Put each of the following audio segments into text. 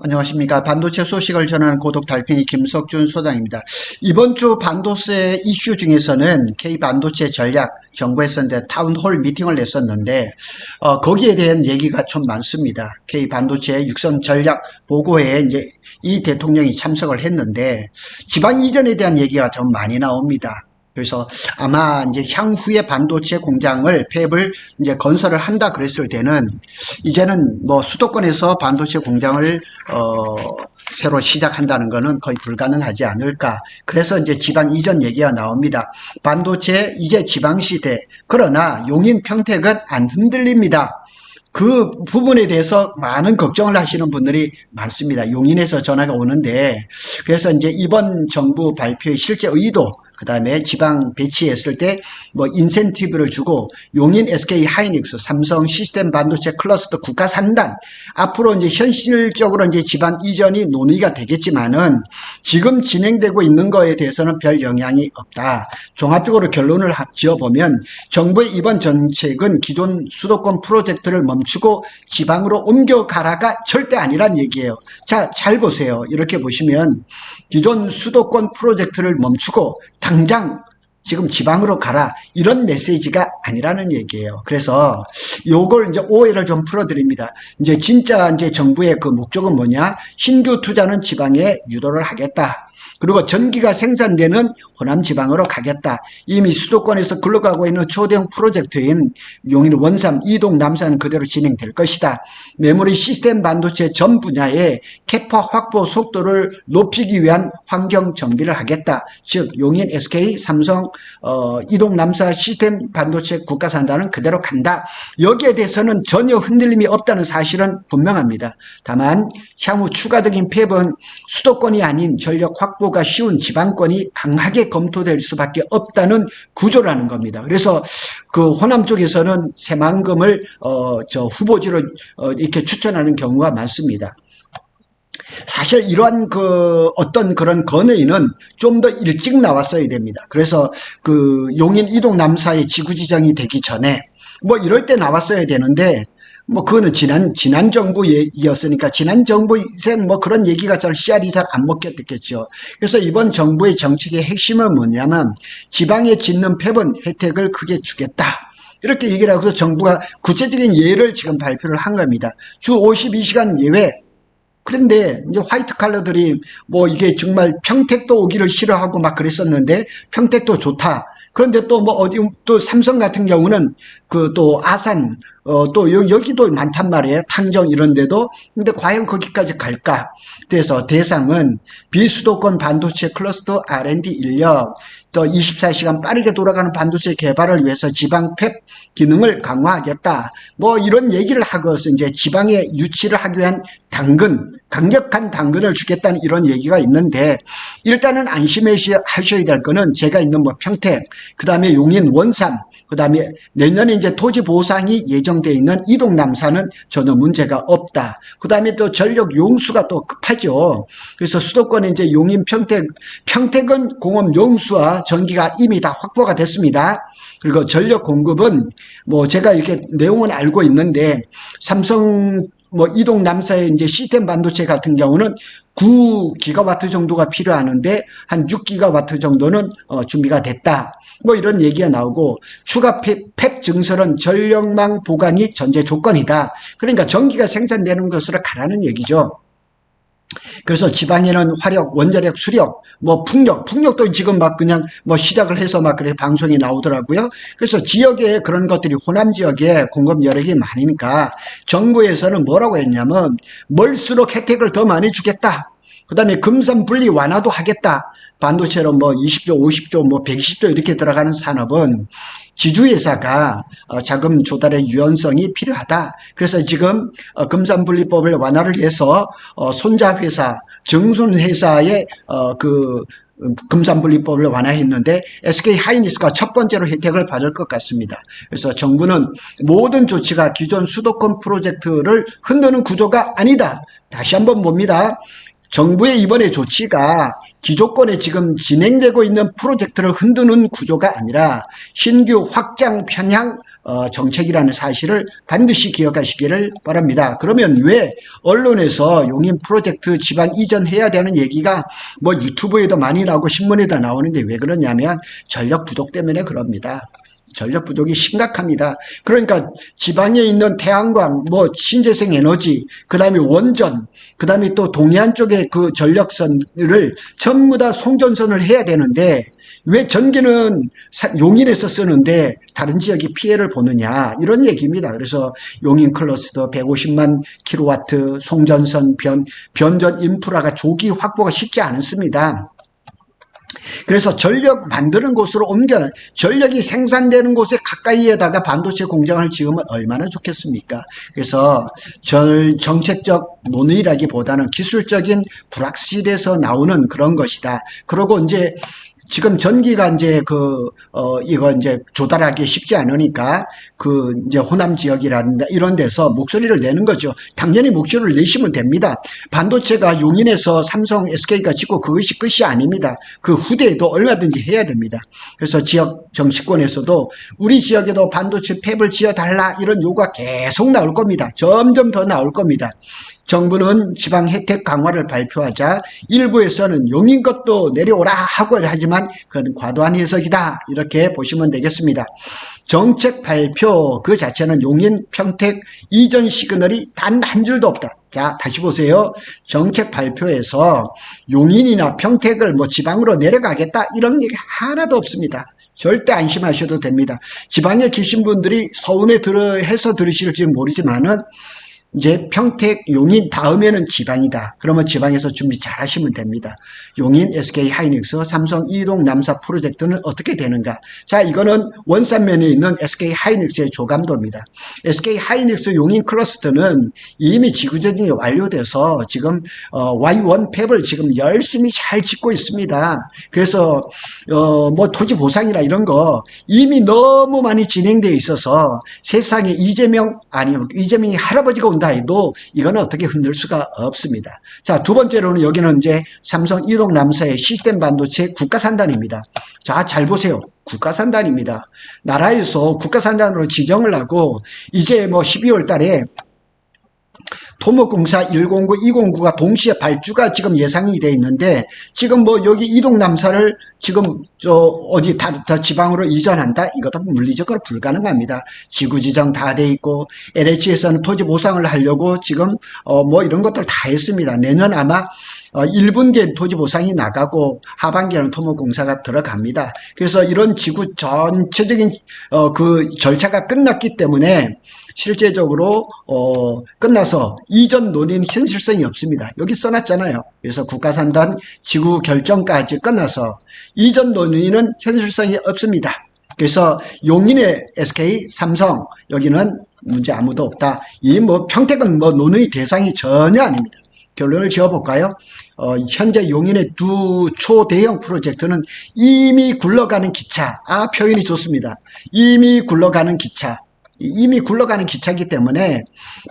안녕하십니까. 반도체 소식을 전하는 고독 달팽이 김석준 소장입니다. 이번 주 반도체 이슈 중에서는 K반도체 전략 정부에서 이제 타운홀 미팅을 냈었는데 거기에 대한 얘기가 좀 많습니다. K반도체 육성 전략 보고회에 이제 이 대통령이 참석을 했는데 지방 이전에 대한 얘기가 좀 많이 나옵니다. 그래서 아마 이제 향후에 반도체 공장을 팹을 이제 건설을 한다 그랬을 때는 이제는 뭐 수도권에서 반도체 공장을 새로 시작한다는 것은 거의 불가능하지 않을까. 그래서 이제 지방 이전 얘기가 나옵니다. 반도체 이제 지방 시대. 그러나 용인 평택은 안 흔들립니다. 그 부분에 대해서 많은 걱정을 하시는 분들이 많습니다. 용인에서 전화가 오는데, 그래서 이제 이번 정부 발표의 실제 의도, 그 다음에 지방 배치했을 때 뭐 인센티브를 주고 용인 SK 하이닉스, 삼성 시스템 반도체 클러스터 국가 산단, 앞으로 이제 현실적으로 이제 지방 이전이 논의가 되겠지만은 지금 진행되고 있는 거에 대해서는 별 영향이 없다. 종합적으로 결론을 지어보면 정부의 이번 정책은 기존 수도권 프로젝트를 멈추고 지방으로 옮겨가라가 절대 아니란 얘기예요. 자, 잘 보세요. 이렇게 보시면 기존 수도권 프로젝트를 멈추고 당장 지금 지방으로 가라, 이런 메시지가 아니라는 얘기예요. 그래서 요걸 이제 오해를 좀 풀어드립니다. 이제 진짜 이제 정부의 그 목적은 뭐냐? 신규 투자는 지방에 유도를 하겠다. 그리고 전기가 생산되는 호남 지방으로 가겠다. 이미 수도권에서 굴러가고 있는 초대형 프로젝트인 용인 원삼, 이동, 남산 그대로 진행될 것이다. 메모리 시스템 반도체 전 분야의 캐파 확보 속도를 높이기 위한 환경 정비를 하겠다. 즉 용인 SK, 삼성, 이동, 남산 시스템 반도체 국가산단은 그대로 간다. 여기에 대해서는 전혀 흔들림이 없다는 사실은 분명합니다. 다만 향후 추가적인 팹은 수도권이 아닌 전력 확보가 쉬운 지방권이 강하게 검토될 수밖에 없다는 구조라는 겁니다. 그래서 그 호남 쪽에서는 새만금을 후보지로 이렇게 추천하는 경우가 많습니다. 사실 이러한 어떤 그런 건의는 좀 더 일찍 나왔어야 됩니다. 그래서 그 용인 이동 남사의 지구 지정이 되기 전에 뭐 이럴 때 나왔어야 되는데, 뭐 그거는 지난 정부였으니까 지난 정부에는 뭐 그런 얘기가 씨알이 잘 안 먹혔겠죠. 그래서 이번 정부의 정책의 핵심은 뭐냐면 지방에 짓는 팹은 혜택을 크게 주겠다. 이렇게 얘기를 하고서 정부가 구체적인 예를 지금 발표를 한 겁니다. 주 52시간 예외. 그런데 이제 화이트 칼라들이 뭐 이게 정말 평택도 오기를 싫어하고 막 그랬었는데 평택도 좋다. 그런데 또 뭐 어디 또 삼성 같은 경우는 그 또 아산 또 여기도 많단 말이에요. 탕정 이런 데도. 근데 과연 거기까지 갈까? 그래서 대상은 비수도권 반도체 클러스터 R&D 인력, 또 24시간 빠르게 돌아가는 반도체 개발을 위해서 지방 팹 기능을 강화하겠다. 뭐 이런 얘기를 하고서 이제 지방에 유치를 하기 위한 당근, 강력한 당근을 주겠다는 이런 얘기가 있는데, 일단은 안심하셔야 될 거는 제가 있는 뭐 평택, 그 다음에 용인 원삼, 그 다음에 내년에 이제 토지 보상이 예정되어 있는 이동 남사는 전혀 문제가 없다. 그 다음에 또 전력 용수가 또 급하죠. 그래서 수도권에 이제 용인 평택은 공업 용수와 전기가 이미 다 확보가 됐습니다. 그리고 전력 공급은 뭐 제가 이렇게 내용은 알고 있는데 삼성 뭐 이동 남사의 이제 시스템 반도체 같은 경우는 9기가와트 정도가 필요하는데 한 6기가와트 정도는 준비가 됐다. 뭐 이런 얘기가 나오고, 추가 팹 증설은 전력망 보강이 전제 조건이다. 그러니까 전기가 생산되는 것으로 가라는 얘기죠. 그래서 지방에는 화력, 원자력, 수력, 뭐 풍력도 지금 막 그냥 뭐 시작을 해서 막 그래 방송이 나오더라고요. 그래서 지역에 그런 것들이 호남 지역에 공급 여력이 많으니까 정부에서는 뭐라고 했냐면 멀수록 혜택을 더 많이 주겠다. 그 다음에 금산 분리 완화도 하겠다. 반도체로 뭐 20조, 50조, 뭐 120조 이렇게 들어가는 산업은 지주회사가 자금 조달의 유연성이 필요하다. 그래서 지금 금산분리법을 완화를 해서 손자회사, 정손회사의 그 금산분리법을 완화했는데 SK 하이닉스가 첫 번째로 혜택을 받을 것 같습니다. 그래서 정부는 모든 조치가 기존 수도권 프로젝트를 흔드는 구조가 아니다. 다시 한번 봅니다. 정부의 이번의 조치가 기조권에 지금 진행되고 있는 프로젝트를 흔드는 구조가 아니라 신규 확장 편향 정책이라는 사실을 반드시 기억하시기를 바랍니다. 그러면 왜 언론에서 용인 프로젝트 지방 이전해야 되는 얘기가 뭐 유튜브에도 많이 나오고 신문에도 나오는데 왜 그러냐면 전력 부족 때문에 그럽니다. 전력 부족이 심각합니다. 그러니까 지방에 있는 태양광, 뭐 신재생 에너지, 그 다음에 원전, 그 다음에 또 동해안 쪽에 그 전력선을 전부 다 송전선을 해야 되는데 왜 전기는 용인에서 쓰는데 다른 지역이 피해를 보느냐 이런 얘기입니다. 그래서 용인 클러스터 150만 킬로와트 송전선 변전 인프라가 조기 확보가 쉽지 않습니다. 그래서 전력 만드는 곳으로 전력이 생산되는 곳에 가까이에다가 반도체 공장을 지으면 얼마나 좋겠습니까? 그래서 정책적 논의라기보다는 기술적인 불확실에서 나오는 그런 것이다. 그리고 이제 지금 전기가 이제 이거 이제 조달하기 쉽지 않으니까 이제 호남 지역이라든가 이런 데서 목소리를 내는 거죠. 당연히 목소리를 내시면 됩니다. 반도체가 용인에서 삼성, SK가 짓고 그것이 끝이 아닙니다. 그 후대에도 얼마든지 해야 됩니다. 그래서 지역 정치권에서도 우리 지역에도 반도체 팹을 지어달라 이런 요구가 계속 나올 겁니다. 점점 더 나올 겁니다. 정부는 지방 혜택 강화를 발표하자 일부에서는 용인 것도 내려오라 하고 하지만 그건 과도한 해석이다 이렇게 보시면 되겠습니다. 정책 발표 그 자체는 용인 평택 이전 시그널이 단 한 줄도 없다. 자, 다시 보세요. 정책 발표에서 용인이나 평택을 뭐 지방으로 내려가겠다 이런 얘기 하나도 없습니다. 절대 안심하셔도 됩니다. 지방에 계신 분들이 서운해 해서 들으실지 모르지만은 이제 평택, 용인 다음에는 지방이다. 그러면 지방에서 준비 잘 하시면 됩니다. 용인, SK 하이닉스, 삼성 이동 남사 프로젝트는 어떻게 되는가? 자, 이거는 원산면에 있는 SK 하이닉스의 조감도입니다. SK 하이닉스 용인 클러스터는 이미 지구조정이 완료돼서 지금 Y1 팹을 지금 열심히 잘 짓고 있습니다. 그래서 뭐 토지 보상이나 이런 거 이미 너무 많이 진행되어 있어서 세상에 이재명이 할아버지가 온다 해도 이거는 어떻게 흔들 수가 없습니다. 자, 두 번째로는 여기는 이제 삼성 이동 남사의 시스템 반도체 국가산단입니다. 자, 잘 보세요. 국가산단입니다. 나라에서 국가산단으로 지정을 하고 이제 뭐 12월 달에 토목공사 109, 209가 동시에 발주가 지금 예상이 돼 있는데 지금 뭐 여기 이동남사를 지금 어디 다 지방으로 이전한다? 이것도 물리적으로 불가능합니다. 지구지정 다 돼 있고 LH에서는 토지 보상을 하려고 지금 뭐 이런 것들 다 했습니다. 내년 아마 1분기엔 토지 보상이 나가고 하반기에는 토목공사가 들어갑니다. 그래서 이런 지구 전체적인 그 절차가 끝났기 때문에 실제적으로 끝나서 이전 논의는 현실성이 없습니다. 여기 써놨잖아요. 그래서 국가산단 지구 결정까지 끝나서 이전 논의는 현실성이 없습니다. 그래서 용인의 SK, 삼성 여기는 문제 아무도 없다. 이 뭐 평택은 뭐 논의 대상이 전혀 아닙니다. 결론을 지어볼까요? 현재 용인의 두 초대형 프로젝트는 이미 굴러가는 기차. 표현이 좋습니다. 이미 굴러가는 기차이기 때문에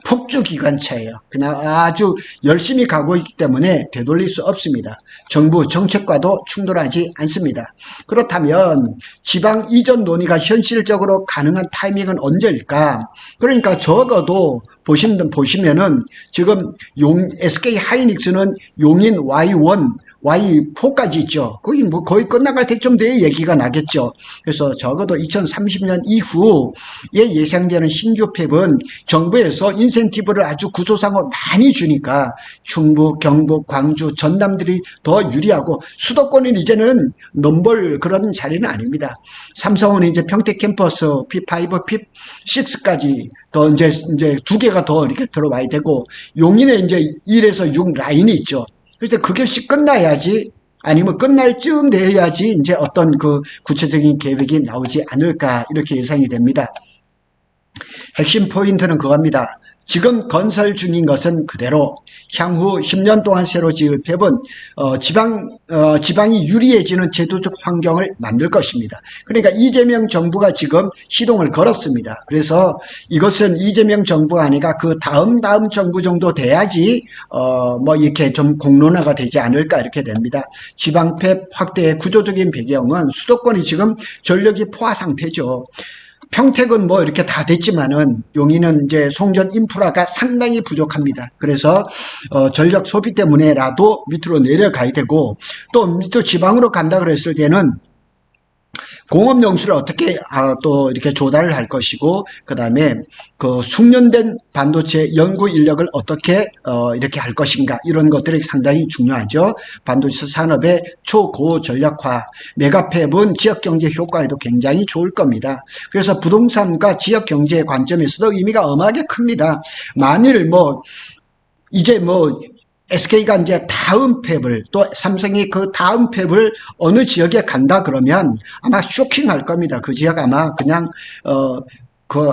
폭주 기관차예요. 그냥 아주 열심히 가고 있기 때문에 되돌릴 수 없습니다. 정부 정책과도 충돌하지 않습니다. 그렇다면 지방 이전 논의가 현실적으로 가능한 타이밍은 언제일까? 그러니까 적어도 보시면은 지금 SK 하이닉스는 용인 Y1 Y4까지 있죠. 거기 뭐 거의 끝나갈 때쯤 돼야 얘기가 나겠죠. 그래서 적어도 2030년 이후에 예상되는 신규 팹은 정부에서 인센티브를 아주 구조상으로 많이 주니까 충북, 경북, 광주, 전남들이 더 유리하고 수도권은 이제는 넘볼 그런 자리는 아닙니다. 삼성은 이제 평택 캠퍼스 P5, P6까지 더 이제 두 개가 더 이렇게 들어와야 되고 용인에 이제 1에서 6 라인이 있죠. 그래서 그것이 끝나야지 아니면 끝날 쯤 돼야지 이제 어떤 그 구체적인 계획이 나오지 않을까 이렇게 예상이 됩니다. 핵심 포인트는 그겁니다. 지금 건설 중인 것은 그대로 향후 10년 동안 새로 지을 팹은 지방이 유리해지는 제도적 환경을 만들 것입니다. 그러니까 이재명 정부가 지금 시동을 걸었습니다. 그래서 이것은 이재명 정부가 아니라 그 다음 정부 정도 돼야지 뭐 이렇게 좀 공론화가 되지 않을까 이렇게 됩니다. 지방팹 확대의 구조적인 배경은 수도권이 지금 전력이 포화 상태죠. 평택은 뭐 이렇게 다 됐지만은 용인은 이제 송전 인프라가 상당히 부족합니다. 그래서 전력 소비 때문에라도 밑으로 내려가야 되고, 또 밑으로 지방으로 간다 그랬을 때는 공업 용수를 어떻게 또 이렇게 조달을 할 것이고, 그 다음에 그 숙련된 반도체 연구 인력을 어떻게 이렇게 할 것인가, 이런 것들이 상당히 중요하죠. 반도체 산업의 초고 전략화, 메가팹은 지역 경제 효과에도 굉장히 좋을 겁니다. 그래서 부동산과 지역 경제의 관점에서도 의미가 어마하게 큽니다. 만일 이제 SK가 이제 다음 팹을, 또 삼성이 그 다음 팹을 어느 지역에 간다 그러면 아마 쇼킹할 겁니다. 그 지역 아마 그냥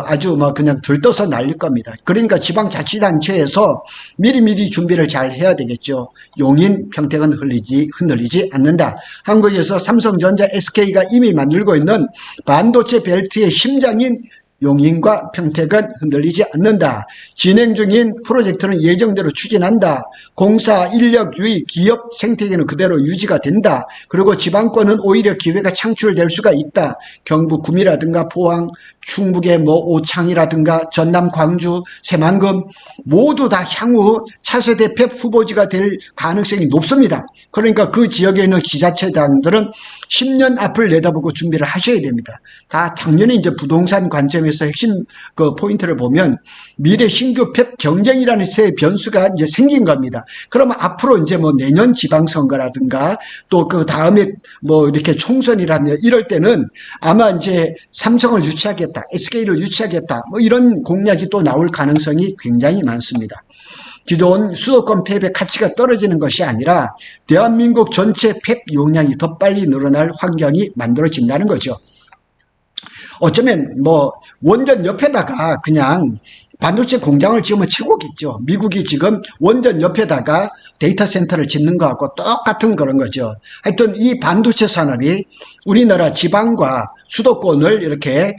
아주 그냥 들떠서 날릴 겁니다. 그러니까 지방자치단체에서 미리미리 준비를 잘 해야 되겠죠. 용인, 평택은 흔들리지 않는다. 한국에서 삼성전자, SK가 이미 만들고 있는 반도체 벨트의 심장인 용인과 평택은 흔들리지 않는다. 진행 중인 프로젝트는 예정대로 추진한다. 공사, 인력 유입, 기업 생태계는 그대로 유지가 된다. 그리고 지방권은 오히려 기회가 창출될 수가 있다. 경북 구미라든가 포항, 충북의 오창이라든가 전남 광주, 새만금 모두 다 향후 차세대 팹 후보지가 될 가능성이 높습니다. 그러니까 그 지역에 있는 지자체장들은 10년 앞을 내다보고 준비를 하셔야 됩니다. 다 당연히 이제 부동산 관점에서 핵심 그 포인트를 보면 미래 신규 팹 경쟁이라는 새 변수가 이제 생긴 겁니다. 그러면 앞으로 이제 내년 지방선거라든가 또 그 다음에 이렇게 총선이라든가 이럴 때는 아마 이제 삼성을 유치하겠다, SK를 유치하겠다, 이런 공약이 또 나올 가능성이 굉장히 많습니다. 기존 수도권 팹의 가치가 떨어지는 것이 아니라 대한민국 전체 팹 용량이 더 빨리 늘어날 환경이 만들어진다는 거죠. 어쩌면 원전 옆에다가 그냥 반도체 공장을 지으면 최고겠죠. 미국이 지금 원전 옆에다가 데이터 센터를 짓는 거하고 똑같은 그런 거죠. 하여튼 이 반도체 산업이 우리나라 지방과 수도권을 이렇게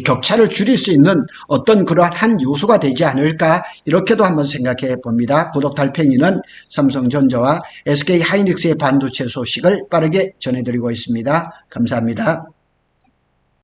격차를 줄일 수 있는 어떤 그러한 한 요소가 되지 않을까, 이렇게도 한번 생각해 봅니다. 구독 달팽이는 삼성전자와 SK 하이닉스의 반도체 소식을 빠르게 전해드리고 있습니다. 감사합니다.